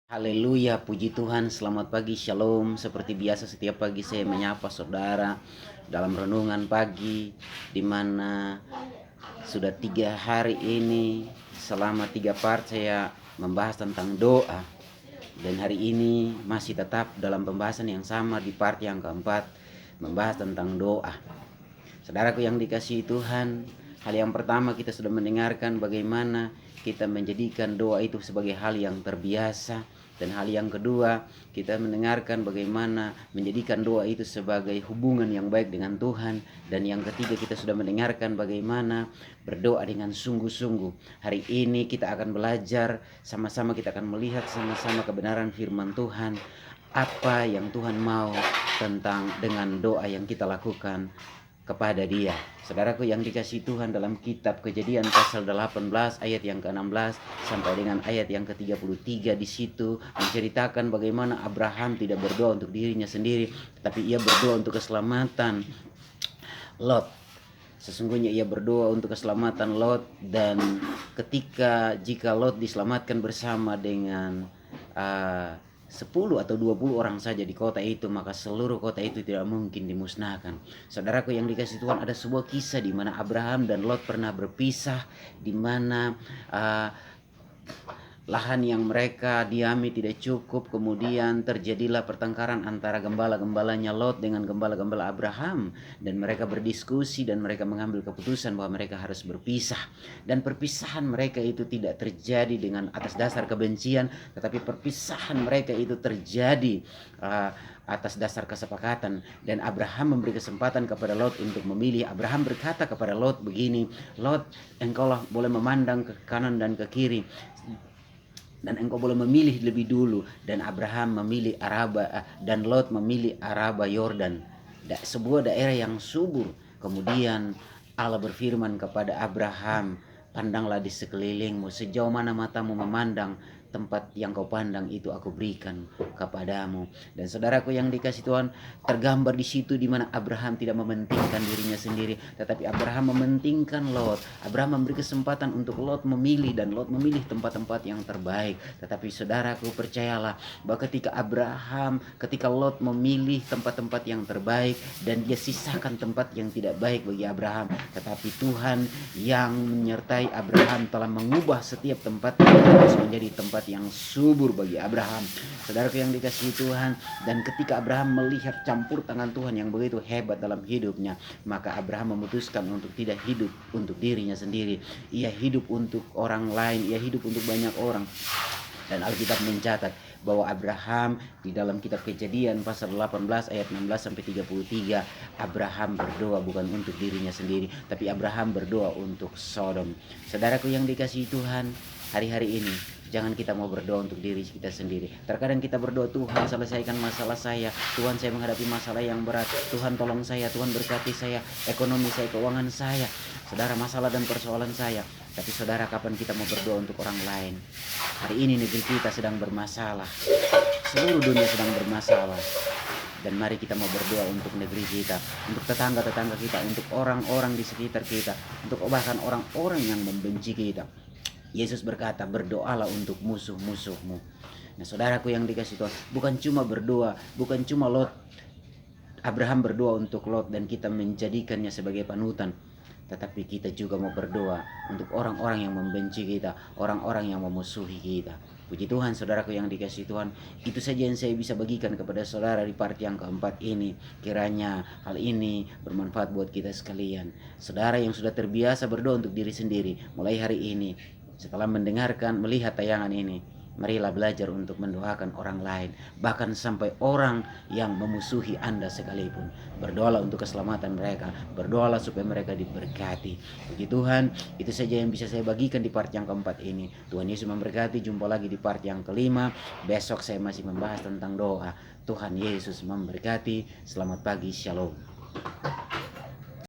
Haleluya, puji Tuhan, selamat pagi, shalom. Seperti biasa setiap pagi saya menyapa saudara dalam renungan pagi, di mana sudah 3 hari ini selama 3 part saya membahas tentang doa. Dan hari ini masih tetap dalam pembahasan yang sama di part yang keempat, membahas tentang doa. Saudaraku yang dikasihi Tuhan, hal yang pertama kita sudah mendengarkan bagaimana kita menjadikan doa itu sebagai hal yang terbiasa. Dan hal yang kedua, kita mendengarkan bagaimana menjadikan doa itu sebagai hubungan yang baik dengan Tuhan. Dan yang ketiga, kita sudah mendengarkan bagaimana berdoa dengan sungguh-sungguh. Hari ini kita akan belajar sama-sama, kita akan melihat sama-sama kebenaran firman Tuhan. Apa yang Tuhan mau tentang dengan doa yang kita lakukan kepada Dia. Saudaraku yang dikasihi Tuhan, dalam kitab Kejadian pasal 18 ayat yang ke-16 sampai dengan ayat yang ke-33, di situ menceritakan bagaimana Abraham tidak berdoa untuk dirinya sendiri, tetapi ia berdoa untuk keselamatan Lot. Sesungguhnya ia berdoa untuk keselamatan Lot, dan jika Lot diselamatkan bersama dengan 10 atau 20 orang saja di kota itu, maka seluruh kota itu tidak mungkin dimusnahkan. Saudaraku yang dikasihi Tuhan, ada sebuah kisah di mana Abraham dan Lot pernah berpisah, di mana lahan yang mereka diami tidak cukup. Kemudian terjadilah pertengkaran antara gembala-gembalanya Lot dengan gembala-gembala Abraham, dan mereka berdiskusi dan mereka mengambil keputusan bahwa mereka harus berpisah. Dan perpisahan mereka itu tidak terjadi dengan atas dasar kebencian, tetapi perpisahan mereka itu terjadi atas dasar kesepakatan. Dan Abraham memberi kesempatan kepada Lot untuk memilih. Abraham berkata kepada Lot begini, "Lot, engkaulah boleh memandang ke kanan dan ke kiri, dan engkau boleh memilih lebih dulu." Dan Abraham memilih Araba, dan Lot memilih Araba Yordan, sebuah daerah yang subur. Kemudian Allah berfirman kepada Abraham, "Pandanglah di sekelilingmu, sejauh mana matamu memandang, tempat yang kau pandang itu aku berikan kepadamu." Dan saudaraku yang dikasihi Tuhan, tergambar di situ di mana Abraham tidak mementingkan dirinya sendiri, tetapi Abraham mementingkan Lot. Abraham memberi kesempatan untuk Lot memilih, dan Lot memilih tempat-tempat yang terbaik. Tetapi saudaraku, percayalah bahwa ketika Lot memilih tempat-tempat yang terbaik dan dia sisakan tempat yang tidak baik bagi Abraham, tetapi Tuhan yang menyertai Abraham telah mengubah setiap tempat menjadi tempat yang subur bagi Abraham. Saudaraku yang dikasihi Tuhan, dan ketika Abraham melihat campur tangan Tuhan yang begitu hebat dalam hidupnya, maka Abraham memutuskan untuk tidak hidup untuk dirinya sendiri. Ia hidup untuk orang lain, ia hidup untuk banyak orang. Dan Alkitab mencatat bahwa Abraham di dalam kitab Kejadian pasal 18 ayat 16 sampai 33, Abraham berdoa bukan untuk dirinya sendiri, tapi Abraham berdoa untuk Sodom. Saudaraku yang dikasihi Tuhan, hari-hari ini jangan kita mau berdoa untuk diri kita sendiri. Terkadang kita berdoa, "Tuhan, selesaikan masalah saya. Tuhan, saya menghadapi masalah yang berat. Tuhan, tolong saya. Tuhan, berkati saya, ekonomi saya, keuangan saya." Saudara, masalah dan persoalan saya. Tapi saudara, kapan kita mau berdoa untuk orang lain? Hari ini negeri kita sedang bermasalah, seluruh dunia sedang bermasalah. Dan mari kita mau berdoa untuk negeri kita, untuk tetangga-tetangga kita, untuk orang-orang di sekitar kita, untuk bahkan orang-orang yang membenci kita. Yesus berkata, "Berdoalah untuk musuh-musuhmu." Nah, saudaraku yang dikasihi Tuhan, bukan cuma berdoa, bukan cuma Abraham berdoa untuk Lot dan kita menjadikannya sebagai panutan, tetapi kita juga mau berdoa untuk orang-orang yang membenci kita, orang-orang yang memusuhi kita. Puji Tuhan, saudaraku yang dikasihi Tuhan, itu saja yang saya bisa bagikan kepada saudara di part yang keempat ini. Kiranya hal ini bermanfaat buat kita sekalian. Saudara yang sudah terbiasa berdoa untuk diri sendiri, mulai hari ini, setelah melihat tayangan ini, marilah belajar untuk mendoakan orang lain, bahkan sampai orang yang memusuhi Anda sekalipun. Berdoalah untuk keselamatan mereka, berdoalah supaya mereka diberkati. Puji Tuhan, itu saja yang bisa saya bagikan di part yang keempat ini. Tuhan Yesus memberkati. Jumpa lagi di part yang kelima. Besok saya masih membahas tentang doa. Tuhan Yesus memberkati. Selamat pagi, shalom.